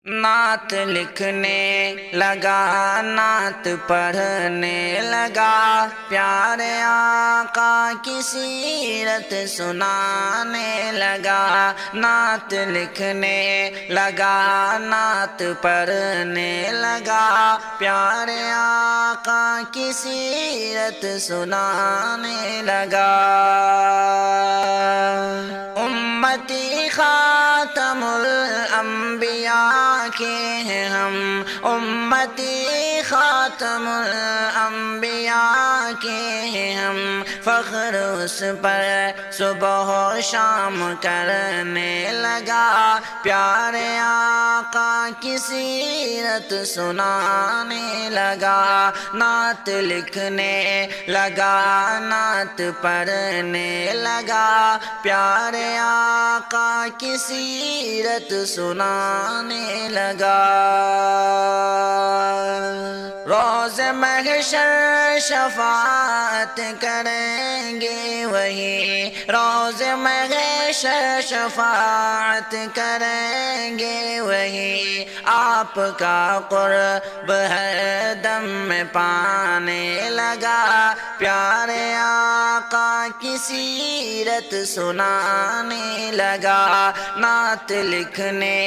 نعت لکھنے لگا، نعت پڑھنے لگا، پیارے آقا کی سیرت سنانے لگا۔ نعت لکھنے لگا، نعت پڑھنے لگا، پیارے آقا کی سیرت سنانے لگا۔ امتی خاتم الانبیاء کے ہیں ہم، امتی خاتم الانبیاء کے ہیں ہم، فخر اس پر صبح و شام کرنے لگا، پیارے آقا کی سیرت سنانے لگا۔ نعت لکھنے لگا، نعت پڑھنے لگا، پیارے آقا کی سیرت سنانے لگا۔ روز محشر شفاعت کریں گے وہی، روز محشر شفاعت کریں گے وہی، آپ کا قرب ہر دم میں پانے لگا، پیارے آقا کی سیرت سنانے لگا۔ نعت لکھنے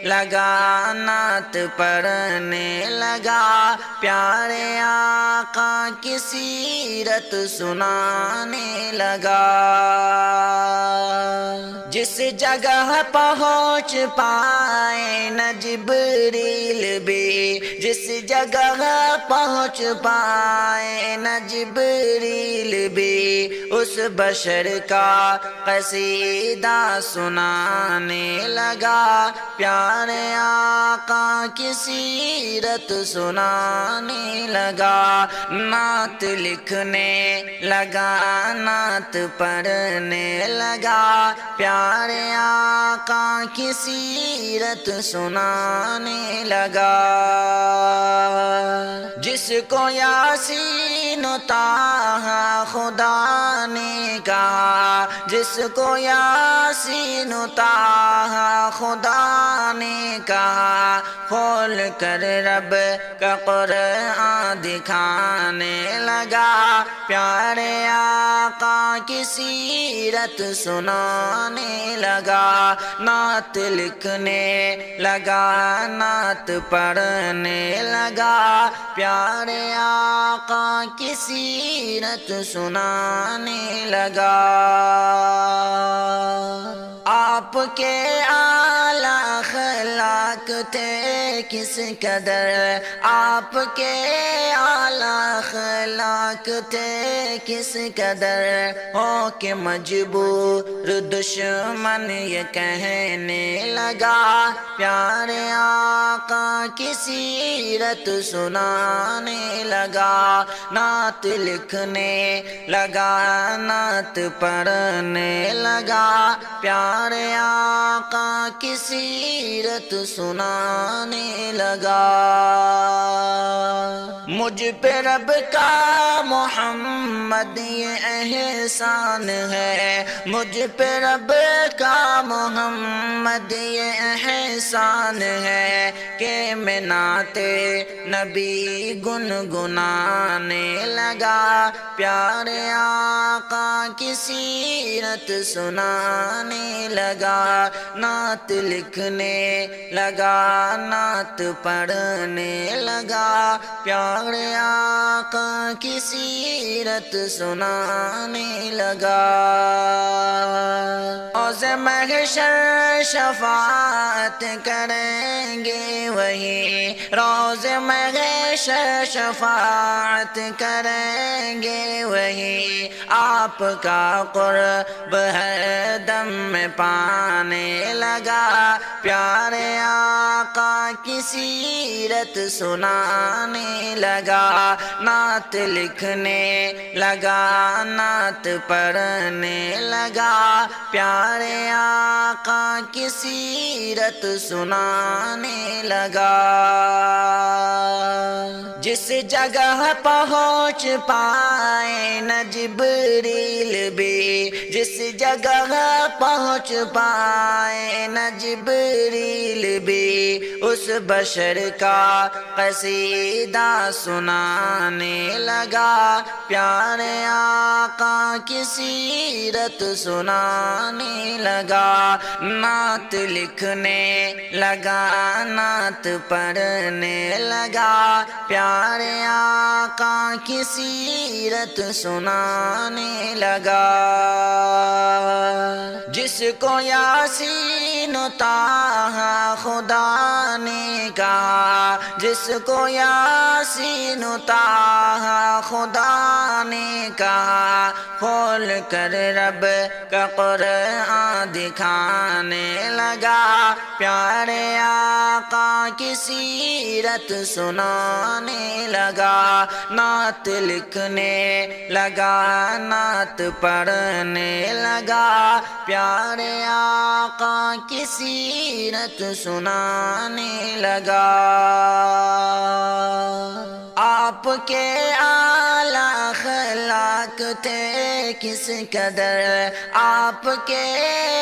لگا، نعت پڑھنے لگا، پیارے آقا کی سیرت سنانے لگا۔ جس جگہ پہنچ پائے نہ جبریل بھی، جس جگہ پہنچ پائے نہ جبریل بھی، اس بشر کا قصیدہ سنانے لگا، پیارے آقا کی سیرت سنانے لگا۔ نعت لکھنے لگا، نعت پڑھنے لگا، پیارے آقا کی سیرت سنانے لگا۔ جس کو یاسین و طٰہٰ خدا نے کہا، جس کو یاسین و طٰہٰ خدا نے کہا، کھول کر رب کا قرآن دکھانے لگا، پیارے آقا کی سیرت سنانے لگا۔ نعت لکھنے لگا، نعت پڑھنے لگا، پیارے آقا کی سیرت سنانے لگا۔ آپ کے اعلیٰ اخلاق تھے کس قدر، آپ کے اعلیٰ اخلاق تھے کس قدر، ہو کہ مجبور دشمن یہ کہنے لگا، پیارے آقا کی سیرت سنانے لگا۔ نعت لکھنے لگا، نعت پڑھنے لگا، پیارے آقا کی سیرت سنانے لگا۔ مجھ پہ رب کا محمد یہ احسان ہے، مجھ پہ رب کا محمد یہ احسان ہے، کہ میں نعت نبی گنگنانے لگا، پیارے آقا کی سیرت سنانے لگا۔ نعت لکھنے لگا، نعت پڑھنے لگا، پیارے آقا کی سیرت سنانے لگا۔ روز محشر شفاعت کریں گے وہی، روز محشر شفاعت کریں گے وہی، آپ کا قرب ہر دم میں پانے لگا، پیارے آقا کی سیرت سنانے لگا۔ نعت لکھنے لگا، نعت پڑھنے لگا، پیارے آقا کی سیرت سنانے لگا۔ جس جگہ پہنچ پائے نہ جبریل بھی، جس جگہ پہنچ پائے نہ جبریل بھی، اس بشر کا قصیدہ سنانے لگا، پیارے آقا کی سیرت سنانے لگا، نعت لکھنے لگا، نعت پڑھنے لگا، پیارے آقا کی سیرت سنانے لگا۔ جس کو یاسین و طٰہٰ خدا نے کہا، جس کو یاسین و طٰہٰ خدا نے کہا، کھول کر رب کا قرآن دکھانے لگا، پیارے آقا کی سیرت سنانے لگا، نعت لکھنے لگا، نعت پڑھنے لگا، پیارے آقا کی سیرت سنانے لگا۔ آپ کے اعلیٰ اخلاق تھے کس قدر، آپ کے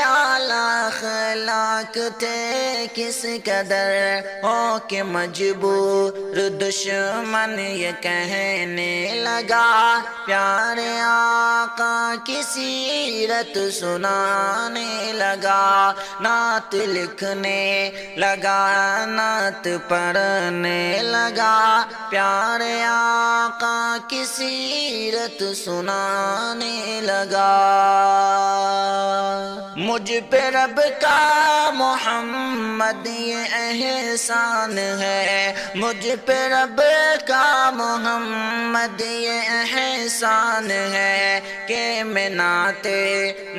اعلیٰ اخلاق تھے کس قدر، ہو کہ مجبور دشمن یہ کہنے لگا، پیارے آقا کی سیرت سنانے لگا، نعت لکھنے لگا، نعت پڑھنے لگا، پیارے آقا کی سیرت سنانے لگا۔ مجھ پہ رب کا محمد یہ احسان ہے، مجھ پہ رب کا محمد یہ احسان ہے کہ میں نعت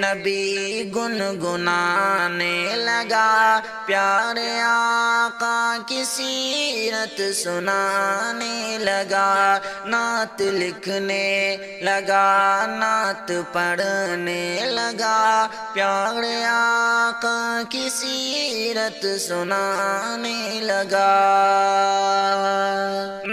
نبی گنگنانے لگا، پیارے آقا کی سیرت سنانے لگا، نعت لکھنے لگا، نعت پڑھنے لگا، پیارے آقا کی سیرت سنانے لگا،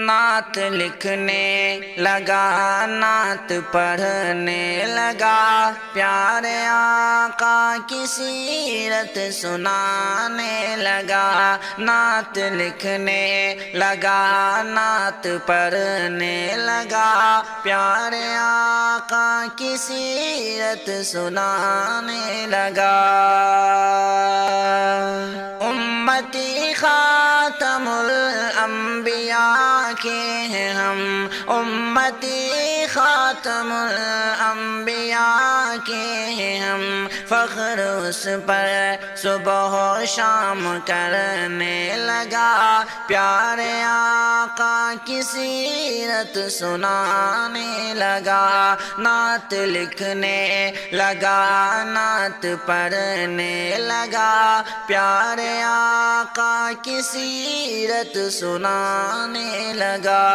نعت لکھنے لگا، نعت پڑھنے لگا، پیارے آقا کی سیرت سنانے لگا، نعت لکھنے لگا، نعت پڑھنے لگا، پیارے آقا کی سیرت سنانے لگا۔ امتی خاتم الانبیاء کے ہیں ہم، امتی خاتم الانبیاء کے ہیں ہم، فخر اس پر صبح و شام کرنے لگا، پیارے آقا کی سیرت سنانے لگا، نعت لکھنے لگا، نعت پڑھنے لگا، پیارے آقا کی سیرت سنانے لگا۔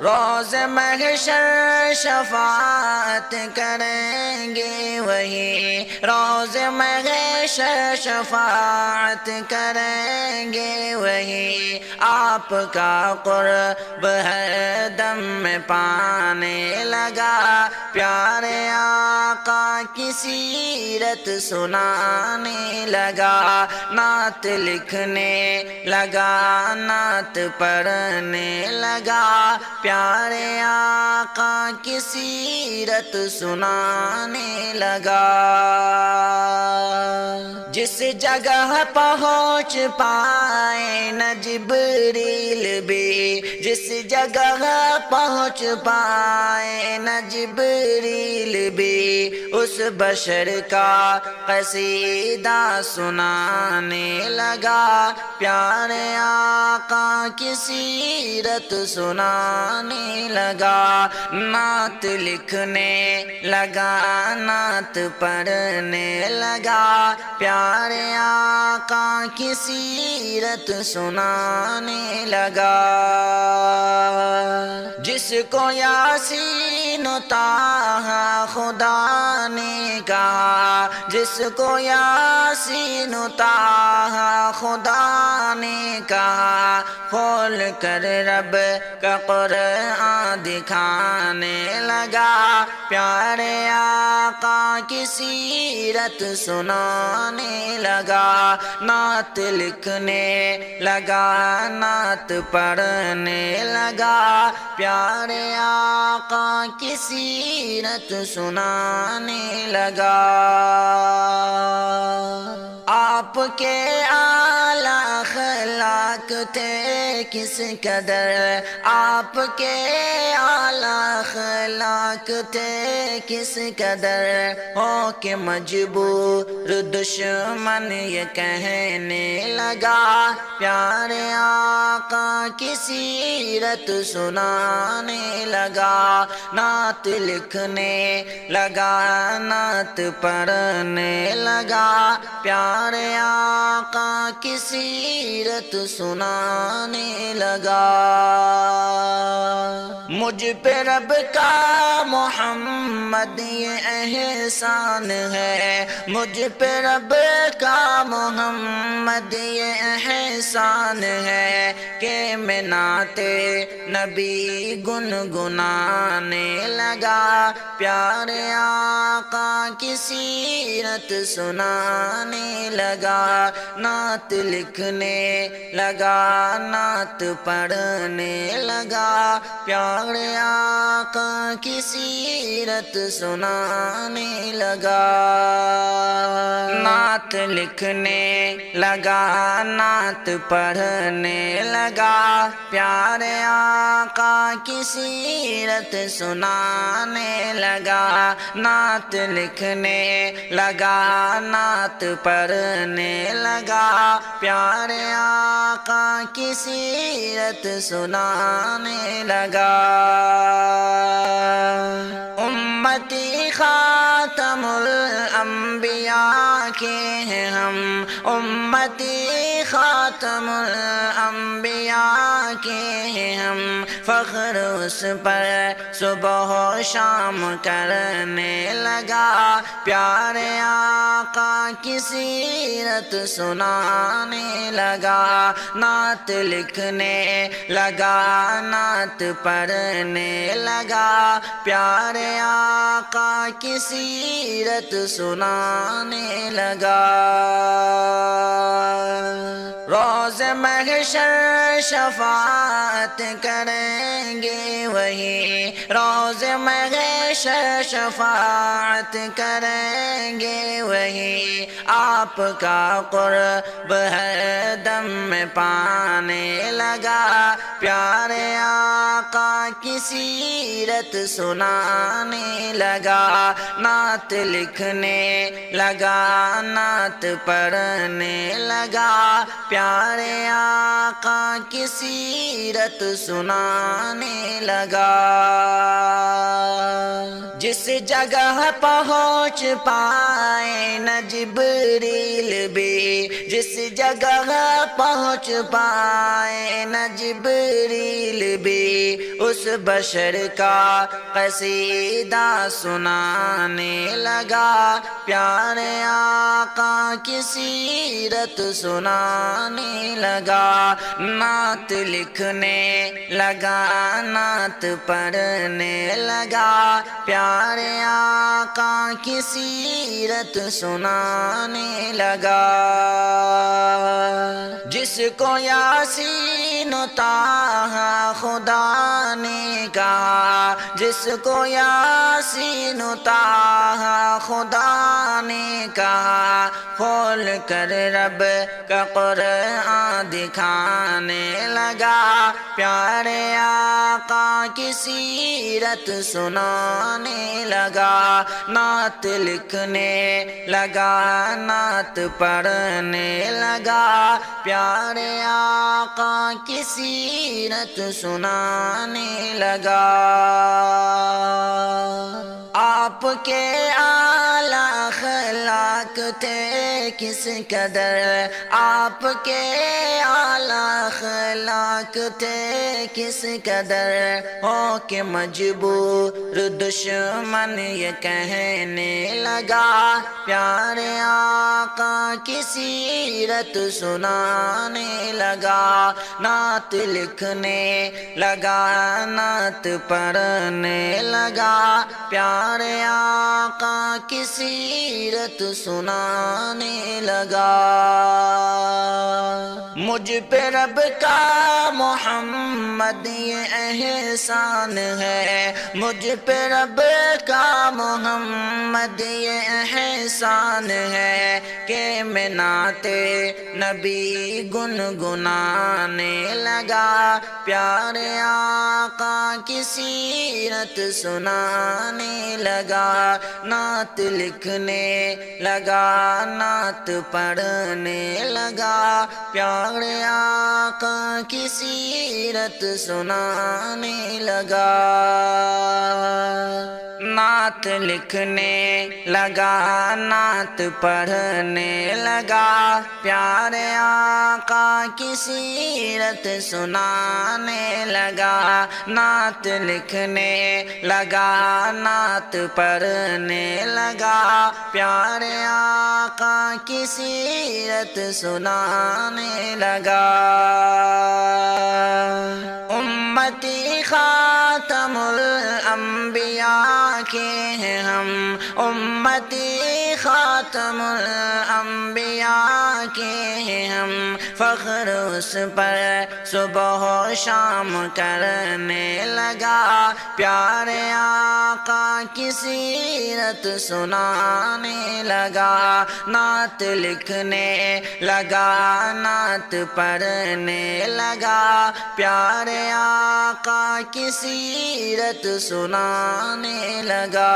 روز محشر شفاعت کریں گے وہی، روز محشر شفاعت کریں گے وہی، آپ کا قرب ہر دم میں پانے لگا، پیارے آقا کی سیرت سنانے لگا، نعت لکھنے لگا، نعت پڑھنے لگا، پیارے آقا کی سیرت سنانے لگا۔ جس جگہ پہنچ پائے نہ جبریل بھی، جس جگہ پہنچ پائے نہ جبریل بھی، اس بشر کا قصیدہ سنانے لگا، پیارے آقا کی سیرت سنانے لگا، نعت لکھنے لگا، نعت پڑھنے لگا، پیارے آقا کی سیرت سنانے لگا۔ جس کو یاسین و طٰہٰ خدا نے کہا، جس کو یاسین و طٰہٰ خدا نے کہا کھول کر رب کا قرآن دکھانے لگا، پیارے آقا کی سیرت سنانے لگا، نعت لکھنے لگا، نعت پڑھنے لگا، پیارے آقا کی سیرت سنانے لگا۔ آپ کے اعلیٰ اخلاق تھے کس قدر، آپ کے اعلیٰ اخلاق تھے کس قدر، ہو کہ مجبور دشمن یہ کہنے لگا، پیارے آقا کی سیرت سنانے لگا، نعت لکھنے لگا، نعت پڑھنے لگا، پیارے آقا کی سیرت سنانے لگا۔ مجھ پہ رب کا محمد یہ احسان ہے، مجھ پہ رب کا محمد یہ احسان ہے کہ میں نعت نبی گنگنانے لگا، پیارے آقا کی سیرت سنانے لگا، نعت لکھنے لگا، نعت پڑھنے لگا، پیارے آقا کی سیرت سنانے لگا، نعت لکھنے لگا، نعت پڑھنے لگا، پیارے آقا کی سیرت سنانے لگا، نعت لکھنے لگا، نعت پڑھنے لگا، پیارے آقا کی سیرت سنانے لگا۔ امتی خاتم الانبیاء کے ہیں ہم، امتی خاتم الانبیاء کے ہیں ہم، فخر اس پر صبح و شام کرنے لگا، پیارے آقا کی سیرت سنانے لگا، نعت لکھنے لگا، نعت پڑھنے لگا، پیارے آقا کی سیرت سنانے لگا۔ روز محشر شفاعت کریں گے وہی، روز محشر شفاعت کریں گے وہی، آپ کا قرب ہر دم میں پانے لگا، پیارے آقا کی سیرت سنانے لگا، نعت لکھنے لگا، نعت پڑھنے لگا، پیارے آقا کی سیرت سنانے لگا۔ جس جگہ پہنچ پائے نہ جبریل بھی، جس جگہ پہنچ پائے نہ جبریل بھی، اس بشر کا قصیدہ سنانے لگا، پیارے آقا کی سیرت سنانے لگا، نعت لکھنے لگا، نعت پڑھنے لگا، پیارے آقا کی سیرت سنانے لگا۔ جس کو یاسین و طٰہٰ خدا نے کہا، جس کو یاسین و طٰہٰ خدا نے کہا، کھول کر رب کا قرآن دکھانے لگا، پیارے آقا کی سیرت سنانے لگا، نعت لکھنے لگا، نعت پڑھنے لگا، پیارے آقا کی سیرت سنانے لگا۔ آپ کے اعلیٰ اخلاق تھے کس قدر، آپ کے اعلیٰ اخلاق تھے کس قدر، ہو کہ مجبور دشمن یہ کہنے لگا پیارے آقا کی سیرت سنانے لگا، نعت لکھنے لگا نعت پڑھنے لگا، پیارے آقا کی سیرت سنانے لگا۔ مجھ پہ رب کا محمد یہ احسان ہے، مجھ پہ رب کا محمد یہ احسان ہے کہ میں نعت نبی گنگنانے لگا، پیارے آقا کی سیرت سنانے لگا، نعت لکھنے لگا نعت پڑھنے لگا، پیارے آقا کی سیرت سنانے لگا، نعت لکھنے لگا نعت پڑھنے لگا، پیارے آقا کی سیرت سنانے لگا، نعت لکھنے لگا نعت پڑھنے لگا، پیارے آقا کی سیرت سنانے لگا۔ امتی خاتم الانبیاء کے ہیں ہم، امتی خاتم الانبیاء کے ہیں ہم، فخر اس پر صبح و شام کرنے لگا، پیارے آقا کی سیرت سنانے لگا، نعت لکھنے لگا نعت پڑھنے لگا، پیارے آقا کی سیرت سنانے لگا۔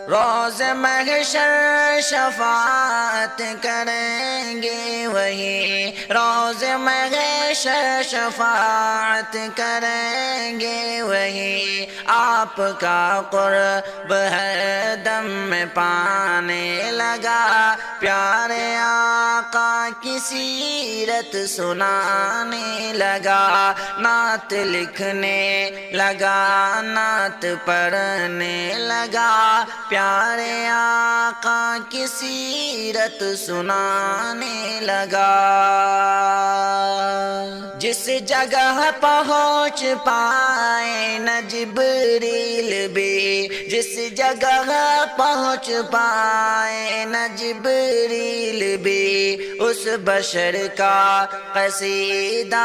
روز محشر شفاعت کریں گے وہی، روز محشر شفاعت کریں گے وہی، آپ کا قرب ہر دم میں پانے لگا، پیارے آقا کی سیرت سنانے لگا، نعت لکھنے لگا نعت پڑھنے لگا، پیارے آقا کی سیرت سنانے لگا۔ جس جگہ پہنچ پائے نہ جبریل بھی، جس جگہ پہنچ پائے نہ جبریل بھی، اس بشر کا قصیدہ